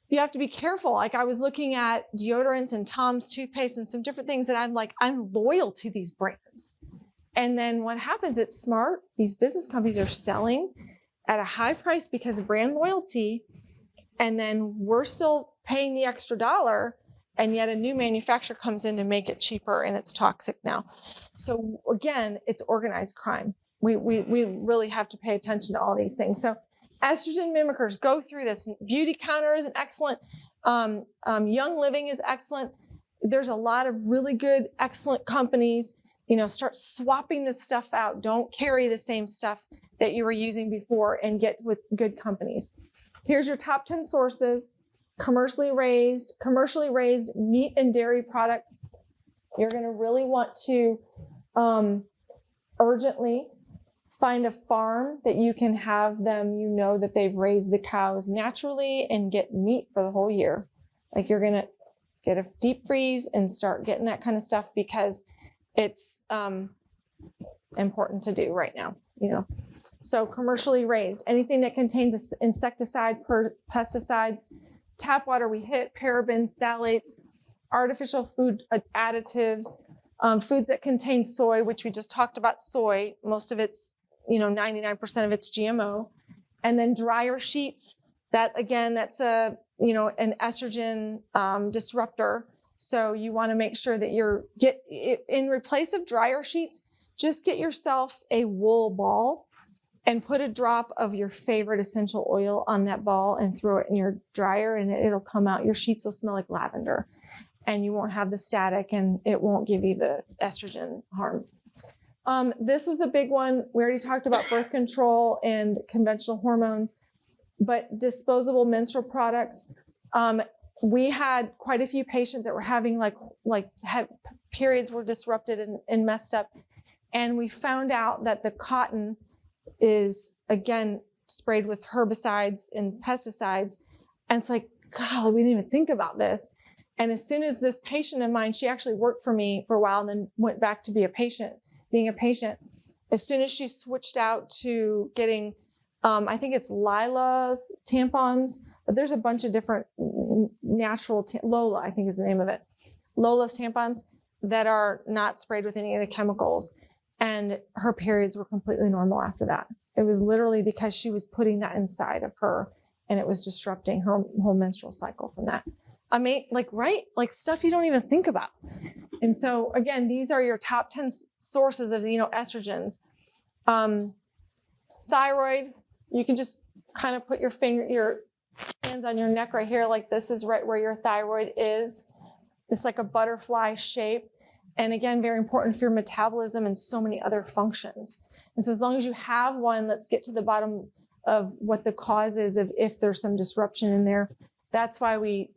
you have to be careful. Like I was looking at deodorants and Tom's toothpaste and some different things that I'm like, I'm loyal to these brands. And then what happens, it's smart. These business companies are selling at a high price because of brand loyalty. And then we're still paying the extra dollar, and yet a new manufacturer comes in to make it cheaper, and it's toxic now. So again, it's organized crime. We really have to pay attention to all these things. So estrogen mimickers, go through this. Beauty Counter is an excellent. Young Living is excellent. There's a lot of really good, excellent companies. Start swapping this stuff out. Don't carry the same stuff that you were using before and get with good companies. Here's your top 10 sources. Commercially raised meat and dairy products. You're going to really want to urgently find a farm that you can have them, that they've raised the cows naturally and get meat for the whole year. Like you're going to get a deep freeze and start getting that kind of stuff because it's important to do right now, So commercially raised, anything that contains insecticide, pesticides, tap water we hit, parabens, phthalates, artificial food additives, foods that contain soy, which we just talked about soy. Most of it's, 99% of it's GMO. And then dryer sheets, that's an estrogen disruptor. So you want to make sure that in replace of dryer sheets, just get yourself a wool ball and put a drop of your favorite essential oil on that ball and throw it in your dryer and it'll come out. Your sheets will smell like lavender and you won't have the static and it won't give you the estrogen harm. This was a big one. We already talked about birth control and conventional hormones, but disposable menstrual products. We had quite a few patients that were having periods were disrupted and messed up. And we found out that the cotton is, again, sprayed with herbicides and pesticides. And it's like, God, we didn't even think about this. And as soon as this patient of mine, she actually worked for me for a while and then went back to being a patient. As soon as she switched out to getting, I think it's Lila's tampons, but there's a bunch of different natural, Lola, I think is the name of it. Lola's tampons that are not sprayed with any of the chemicals. And her periods were completely normal after that. It was literally because she was putting that inside of her and it was disrupting her whole menstrual cycle from that. I mean, like stuff you don't even think about. And so again, these are your top 10 sources of, estrogens. Thyroid, you can just kind of put your hands on your neck right here. Like this is right where your thyroid is. It's like a butterfly shape. And again, very important for your metabolism and so many other functions. And so as long as you have one, let's get to the bottom of what the cause is of if there's some disruption in there. That's why we,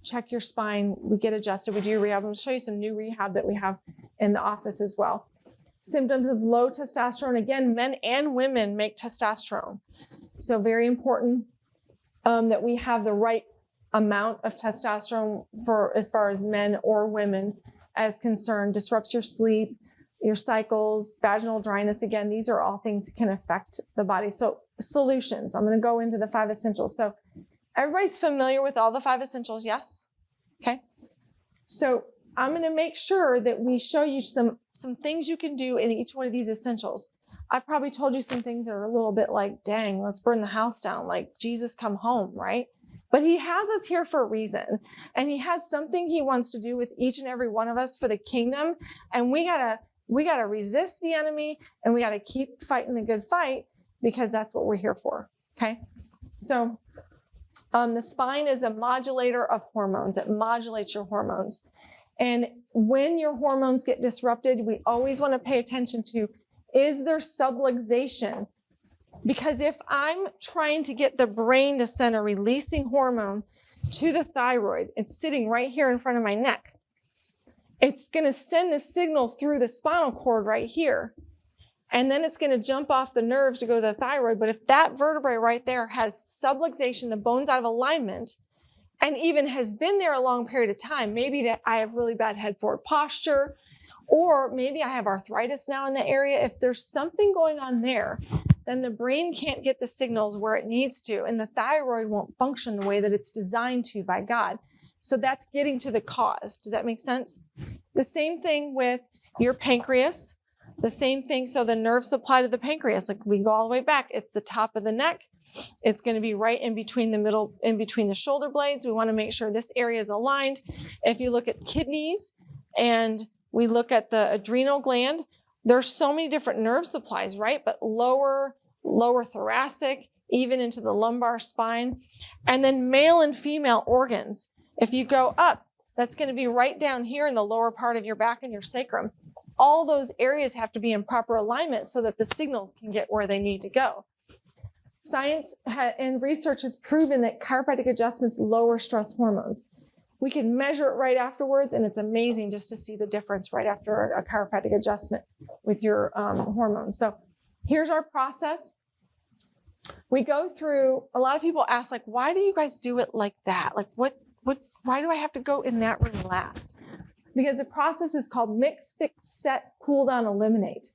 check your spine. We get adjusted. We do rehab. I'm going to show you some new rehab that we have in the office as well. Symptoms of low testosterone. Again, men and women make testosterone. So very important that we have the right amount of testosterone for as far as men or women as concerned. Disrupts your sleep, your cycles, vaginal dryness. Again, these are all things that can affect the body. So solutions. I'm going to go into the 5 essentials. So everybody's familiar with all the 5 essentials, yes? Okay. So I'm going to make sure that we show you some things you can do in each one of these essentials. I've probably told you some things that are a little bit like, dang, let's burn the house down, like Jesus come home, right? But he has us here for a reason. And he has something he wants to do with each and every one of us for the kingdom. And we gotta resist the enemy, and we gotta keep fighting the good fight, because that's what we're here for. Okay. So the spine is a modulator of hormones. It modulates your hormones. And when your hormones get disrupted, we always want to pay attention to, is there subluxation? Because if I'm trying to get the brain to send a releasing hormone to the thyroid, it's sitting right here in front of my neck. It's going to send the signal through the spinal cord right here. And then it's going to jump off the nerves to go to the thyroid. But if that vertebrae right there has subluxation, the bone's out of alignment, and even has been there a long period of time, maybe that I have really bad head forward posture, or maybe I have arthritis now in the area. If there's something going on there, then the brain can't get the signals where it needs to, and the thyroid won't function the way that it's designed to by God. So that's getting to the cause. Does that make sense? The same thing with your pancreas. The same thing. So the nerve supply to the pancreas, like we go all the way back, it's the top of the neck. It's going to be right in between the middle, in between the shoulder blades. We want to make sure this area is aligned. If you look at kidneys and we look at the adrenal gland, there's so many different nerve supplies, right? But lower thoracic, even into the lumbar spine. And then male and female organs. If you go up, that's going to be right down here in the lower part of your back and your sacrum. All those areas have to be in proper alignment so that the signals can get where they need to go. Science and research has proven that chiropractic adjustments lower stress hormones. We can measure it right afterwards, and it's amazing just to see the difference right after a chiropractic adjustment with your hormones. So here's our process. We go through, a lot of people ask, like, why do you guys do it like that? Like, why do I have to go in that room last? Because the process is called mix, fix, set, cool down, eliminate.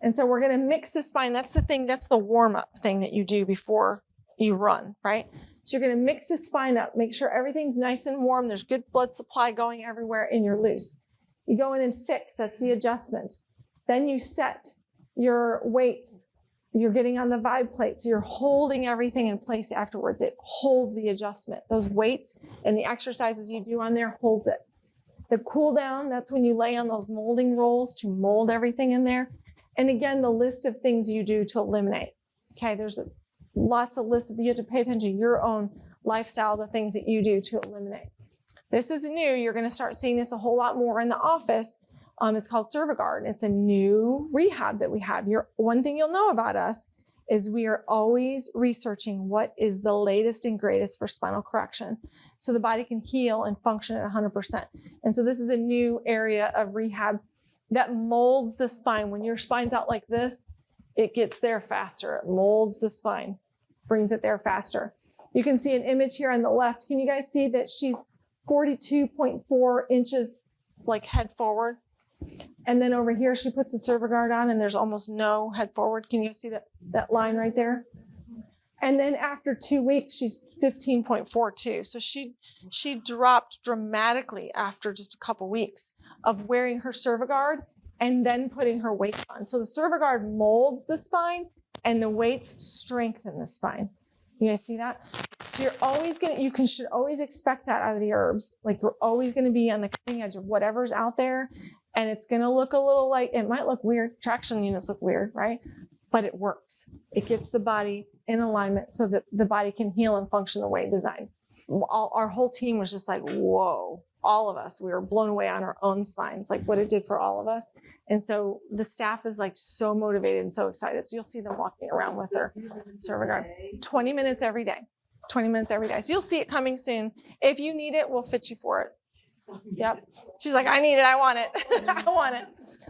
And so we're going to mix the spine. That's the thing. That's the warm-up thing that you do before you run, right? So you're going to mix the spine up, make sure everything's nice and warm. There's good blood supply going everywhere, and you're loose. You go in and fix. That's the adjustment. Then you set your weights. You're getting on the vibe plate. So you're holding everything in place afterwards. It holds the adjustment. Those weights and the exercises you do on there holds it. The cool down, that's when you lay on those molding rolls to mold everything in there. And again, the list of things you do to eliminate. Okay, there's lots of lists that you have to pay attention to your own lifestyle, the things that you do to eliminate. This is new. You're going to start seeing this a whole lot more in the office. It's called Cerviguard. It's a new rehab that we have. One thing you'll know about us is we are always researching what is the latest and greatest for spinal correction so the body can heal and function at 100%. And so this is a new area of rehab that molds the spine. When your spine's out like this, it gets there faster. It molds the spine, brings it there faster. You can see an image here on the left. Can you guys see that she's 42.4 inches like head forward? And then over here, she puts the Cerviguard on and there's almost no head forward. Can you see that line right there? And then after 2 weeks, she's 15.42. So she dropped dramatically after just a couple weeks of wearing her Cerviguard and then putting her weight on. So the Cerviguard molds the spine and the weights strengthen the spine. You guys see that? So you're always should always expect that out of the herbs. Like you're always going to be on the cutting edge of whatever's out there. And it's going to look a little like, it might look weird. Traction units look weird, right? But it works. It gets the body in alignment so that the body can heal and function the way designed. Our whole team was just like, whoa, all of us, we were blown away on our own spines, like what it did for all of us. And so the staff is like so motivated and so excited. So you'll see them walking around with their Cerviguard. 20 minutes every day. 20 minutes every day. So you'll see it coming soon. If you need it, we'll fit you for it. Yep. She's like, I need it. I want it. I want it.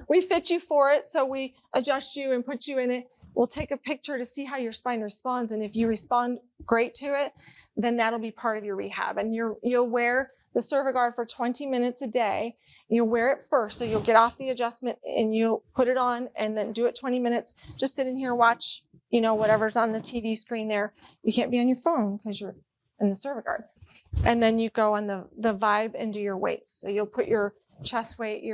We fit you for it. So we adjust you and put you in it. We'll take a picture to see how your spine responds. And if you respond great to it, then that'll be part of your rehab. And you'll wear the CerviGuard for 20 minutes a day. You'll wear it first. So you'll get off the adjustment and you'll put it on and then do it 20 minutes. Just sit in here, watch, whatever's on the TV screen there. You can't be on your phone because you're in the CerviGuard. And then you go on the Vibe and do your weights. So you'll put your chest weight,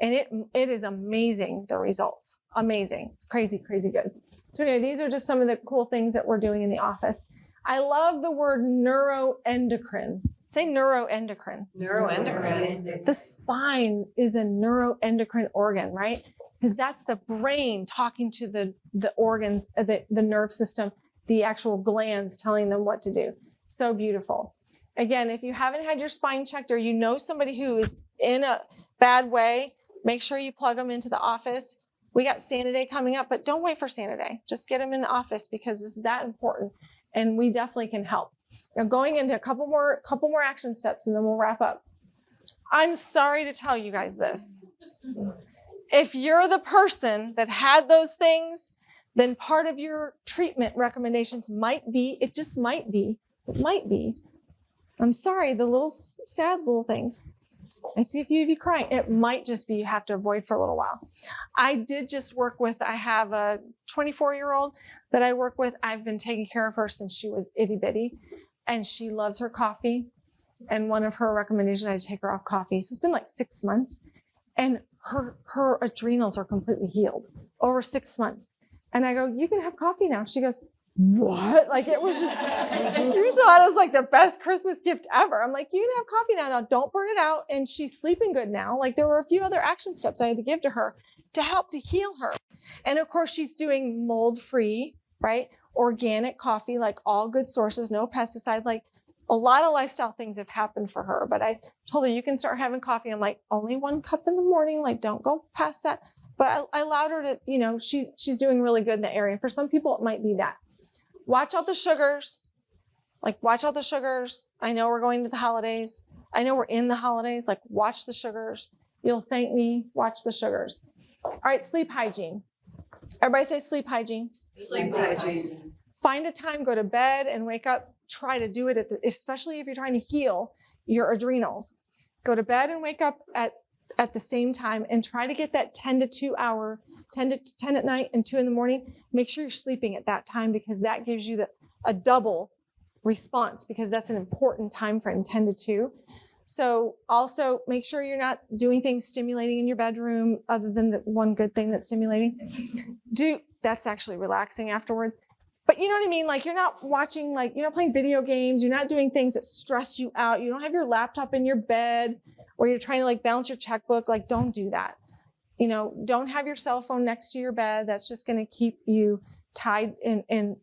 and it is amazing, the results. Amazing. Crazy, crazy good. So anyway, these are just some of the cool things that we're doing in the office. I love the word neuroendocrine. Say neuroendocrine. Neuroendocrine. The spine is a neuroendocrine organ, right? Because that's the brain talking to the organs, the nerve system, the actual glands telling them what to do. So beautiful. Again, if you haven't had your spine checked or you know somebody who is in a bad way, make sure you plug them into the office. We got Santa Day coming up, but don't wait for Santa Day. Just get them in the office because it's that important, and we definitely can help. Now, going into a couple more action steps, and then we'll wrap up. I'm sorry to tell you guys this. If you're the person that had those things, then part of your treatment recommendations might be, it might be, I'm sorry, the little sad little things. I see a few of you crying. It might just be you have to avoid for a little while. I did just work with, I have a 24-year-old that I work with. I've been taking care of her since she was itty bitty, and she loves her coffee. And one of her recommendations, I take her off coffee. So it's been like 6 months, and her adrenals are completely healed over 6 months. And I go, you can have coffee now. She goes, what? Like, it was just, you thought it was like the best Christmas gift ever. I'm like, you can have coffee now. Now, don't burn it out. And she's sleeping good now. Like, there were a few other action steps I had to give to her to help to heal her. And of course, she's doing mold-free, right? Organic coffee, like all good sources, no pesticide. Like, a lot of lifestyle things have happened for her. But I told her, you can start having coffee. I'm like, only 1 cup in the morning. Like, don't go past that. But I allowed her to, she's doing really good in the area. For some people, it might be that. Watch out the sugars. Watch out the sugars. I know we're going to the holidays. I know we're in the holidays. Watch the sugars. You'll thank me. Watch the sugars. All right, sleep hygiene. Everybody say sleep hygiene. Sleep hygiene. Find a time, go to bed and wake up. Try to do it especially if you're trying to heal your adrenals. Go to bed and wake up at the same time and try to get that 10 at night and 2 in the morning. Make sure you're sleeping at that time because that gives you a double response because that's an important time frame, 10 to 2. So also make sure you're not doing things stimulating in your bedroom other than the one good thing that's stimulating. That's actually relaxing afterwards. But you know what I mean? You're not watching, you're not playing video games. You're not doing things that stress you out. You don't have your laptop in your bed or you're trying to balance your checkbook. Don't do that. Don't have your cell phone next to your bed. That's just going to keep you tied and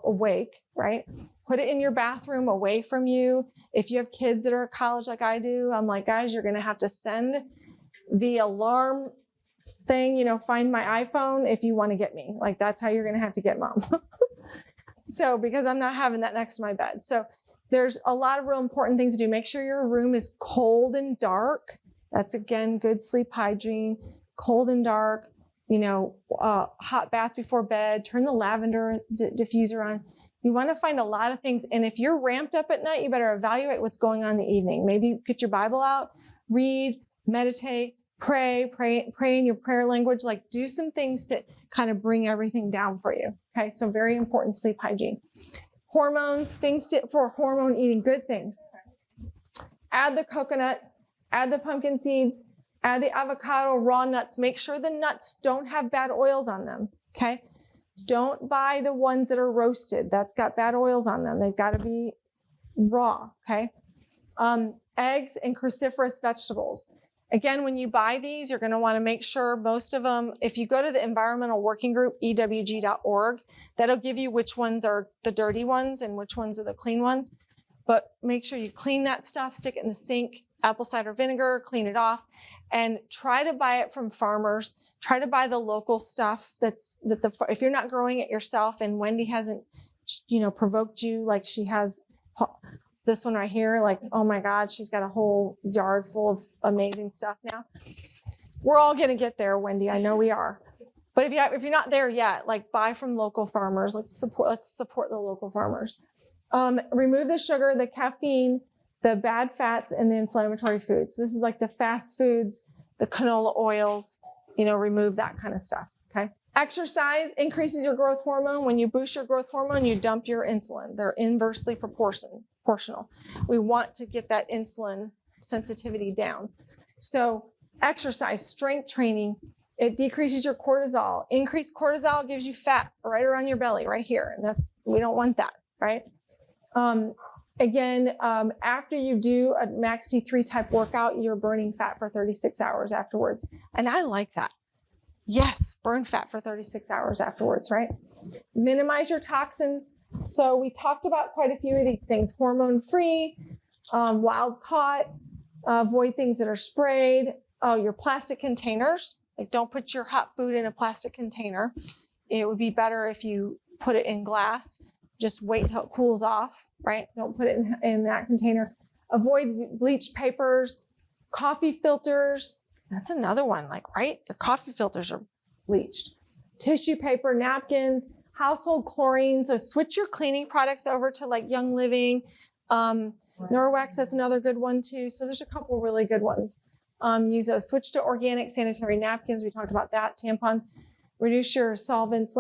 awake, right? Put it in your bathroom away from you. If you have kids that are at college like I do, I'm like, guys, you're going to have to send the alarm thing, find my iPhone if you want to get me. That's how you're going to have to get mom. So, because I'm not having that next to my bed. So there's a lot of real important things to do. Make sure your room is cold and dark. That's, again, good sleep hygiene. Cold and dark, hot bath before bed. Turn the lavender diffuser on. You want to find a lot of things. And if you're ramped up at night, you better evaluate what's going on in the evening. Maybe get your Bible out, read, meditate, pray in your prayer language. Do some things to kind of bring everything down for you. Okay, so very important sleep hygiene. Hormones, for hormone eating, good things. Add the coconut, add the pumpkin seeds, add the avocado, raw nuts. Make sure the nuts don't have bad oils on them, okay? Don't buy the ones that are roasted. That's got bad oils on them. They've got to be raw, okay? Eggs and cruciferous vegetables. Again, when you buy these, you're going to want to make sure most of them, if you go to the environmental working group, ewg.org, that'll give you which ones are the dirty ones and which ones are the clean ones. But make sure you clean that stuff, stick it in the sink, apple cider vinegar, clean it off, and try to buy it from farmers. Try to buy the local stuff if you're not growing it yourself and Wendy hasn't, provoked you like she has this one right here, like, oh my God, she's got a whole yard full of amazing stuff now. We're all going to get there, Wendy. I know we are. But if you're not there yet, like buy from local farmers. Let's support the local farmers. Remove the sugar, the caffeine, the bad fats, and the inflammatory foods. This is like the fast foods, the canola oils, remove that kind of stuff. Okay. Exercise increases your growth hormone. When you boost your growth hormone, you dump your insulin. They're inversely proportional. We want to get that insulin sensitivity down. So exercise, strength training, it decreases your cortisol. Increased cortisol gives you fat right around your belly, right here. And we don't want that, right? After you do a max T3 type workout, you're burning fat for 36 hours afterwards. And I like that. Yes, burn fat for 36 hours afterwards, right? Minimize your toxins. So we talked about quite a few of these things. Hormone-free, wild caught, avoid things that are sprayed. Your plastic containers. Like, don't put your hot food in a plastic container. It would be better if you put it in glass. Just wait till it cools off, right? Don't put it in that container. Avoid bleached papers, coffee filters. That's another one, right? Your coffee filters are bleached. Tissue paper, napkins, household chlorine. So switch your cleaning products over to Young Living. Norwex, that's another good one too. So there's a couple really good ones. Use those. Switch to organic sanitary napkins. We talked about that. Tampons. Reduce your solvents,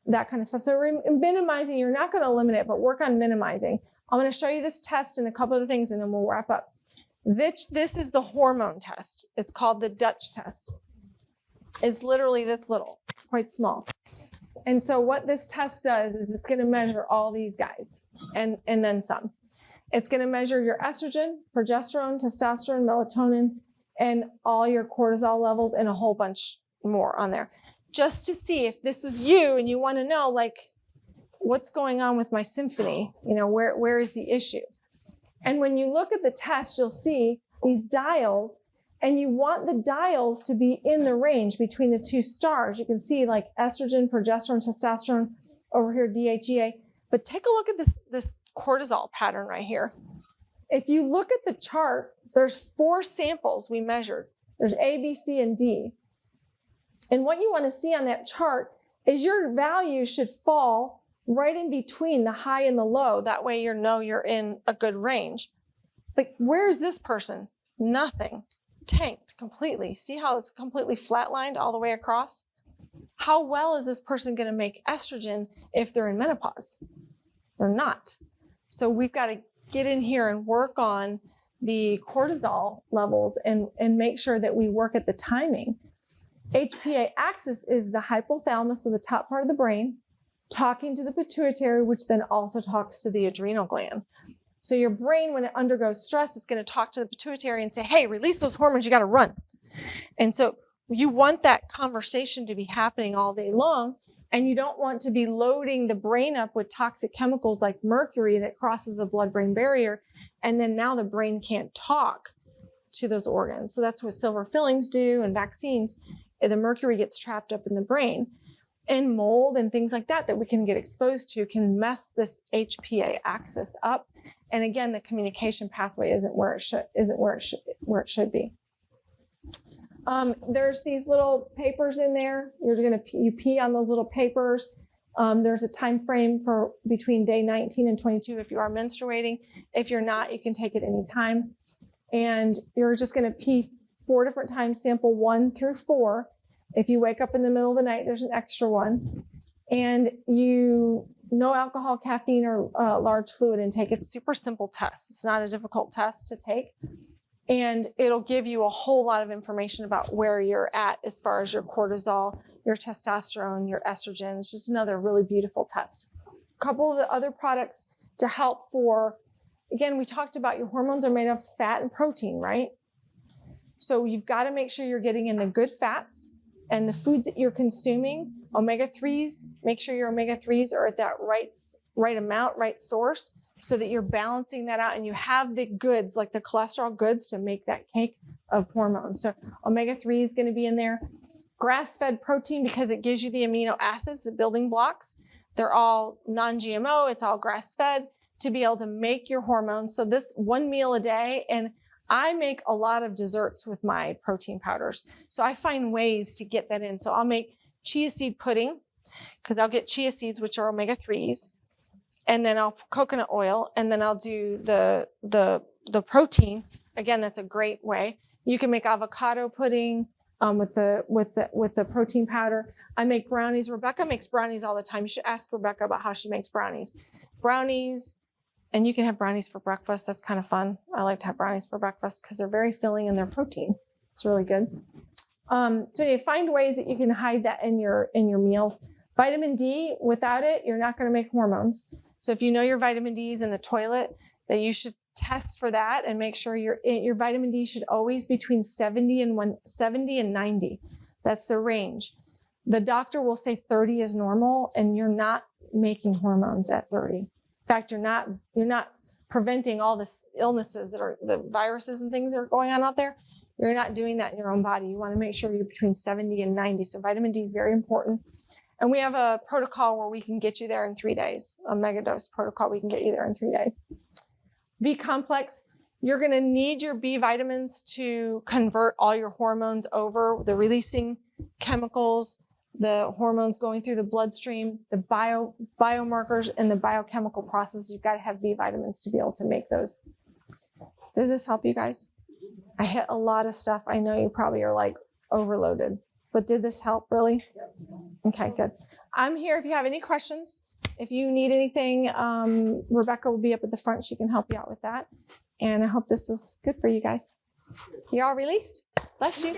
that kind of stuff. So minimizing, you're not going to eliminate it, but work on minimizing. I'm going to show you this test and a couple of things, and then we'll wrap up. This is the hormone test. It's called the Dutch test. It's literally this little. It's quite small. And so what this test does is it's going to measure all these guys and then some. It's going to measure your estrogen, progesterone, testosterone, melatonin, and all your cortisol levels and a whole bunch more on there. Just to see if this was you and you want to know, what's going on with my symphony? Where is the issue? And when you look at the test, you'll see these dials, and you want the dials to be in the range between the two stars. You can see estrogen, progesterone, testosterone, over here, DHEA. But take a look at this cortisol pattern right here. If you look at the chart, there's 4 samples we measured. There's A, B, C, and D. And what you want to see on that chart is your value should fall right in between the high and the low. That way you're in a good range. But where's this person? Nothing. Tanked completely. See how it's completely flatlined all the way across? How well is this person going to make estrogen if they're in menopause? They're not. So we've got to get in here and work on the cortisol levels and make sure that we work at the timing. HPA axis is the hypothalamus, so the top part of the brain, talking to the pituitary, which then also talks to the adrenal gland. So your brain, when it undergoes stress, is going to talk to the pituitary and say, hey, release those hormones, you got to run. And so you want that conversation to be happening all day long, and you don't want to be loading the brain up with toxic chemicals like mercury that crosses the blood-brain barrier, and then now the brain can't talk to those organs. So that's what silver fillings do and vaccines. The mercury gets trapped up in the brain, and mold and things like that we can get exposed to can mess this HPA axis up. And again, the communication pathway isn't where it should be. There's these little papers in there. You pee on those little papers. There's a time frame for between day 19 and 22 if you are menstruating. If you're not, you can take it anytime. And you're just going to pee 4 different times, sample 1 through 4. If you wake up in the middle of the night, there's an extra one. And no alcohol, caffeine, or large fluid intake. It's a super simple test. It's not a difficult test to take. And it'll give you a whole lot of information about where you're at as far as your cortisol, your testosterone, your estrogen. It's just another really beautiful test. A couple of the other products to help again, we talked about your hormones are made of fat and protein, right? So you've got to make sure you're getting in the good fats and the foods that you're consuming, omega-3s, make sure your omega-3s are at that right amount, right source, so that you're balancing that out and you have the goods, like the cholesterol goods, to make that cake of hormones. So omega-3 is going to be in there. Grass-fed protein, because it gives you the amino acids, the building blocks. They're all non-GMO. It's all grass-fed. to be able to make your hormones. So this one meal a day, and I make a lot of desserts with my protein powders. So I find ways to get that in. So I'll make chia seed pudding because I'll get chia seeds, which are omega-3s. And then I'll coconut oil, and then I'll do the protein. Again, that's a great way. You can make avocado pudding with the protein powder. I make brownies. Rebecca makes brownies all the time. You should ask Rebecca about how she makes brownies. Brownies, and you can have brownies for breakfast. That's kind of fun. I like to have brownies for breakfast because they're very filling and they're protein. It's really good. So you find ways that you can hide that in your meals. Vitamin D, without it, you're not going to make hormones. So if you know your vitamin D is in the toilet, that you should test for that and make sure your vitamin D should always be between 70 and 90. That's the range. The doctor will say 30 is normal, and you're not making hormones at 30. In fact, you're not preventing all the illnesses that are the viruses and things that are going on out there. You're not doing that in your own body. You want to make sure you're between 70 and 90. So vitamin D is very important. And we have a protocol where we can get you there in 3 days, a megadose protocol. We can get you there in 3 days. B complex, you're going to need your B vitamins to convert all your hormones over, the releasing chemicals, the hormones going through the bloodstream, the biomarkers, and the biochemical processes. You've got to have B vitamins to be able to make those. Does this help you guys? I hit a lot of stuff. I know you probably are like overloaded, but did this help really? Okay, good. I'm here if you have any questions. If you need anything, Rebecca will be up at the front. She can help you out with that. And I hope this was good for you guys. You're all released. Bless you.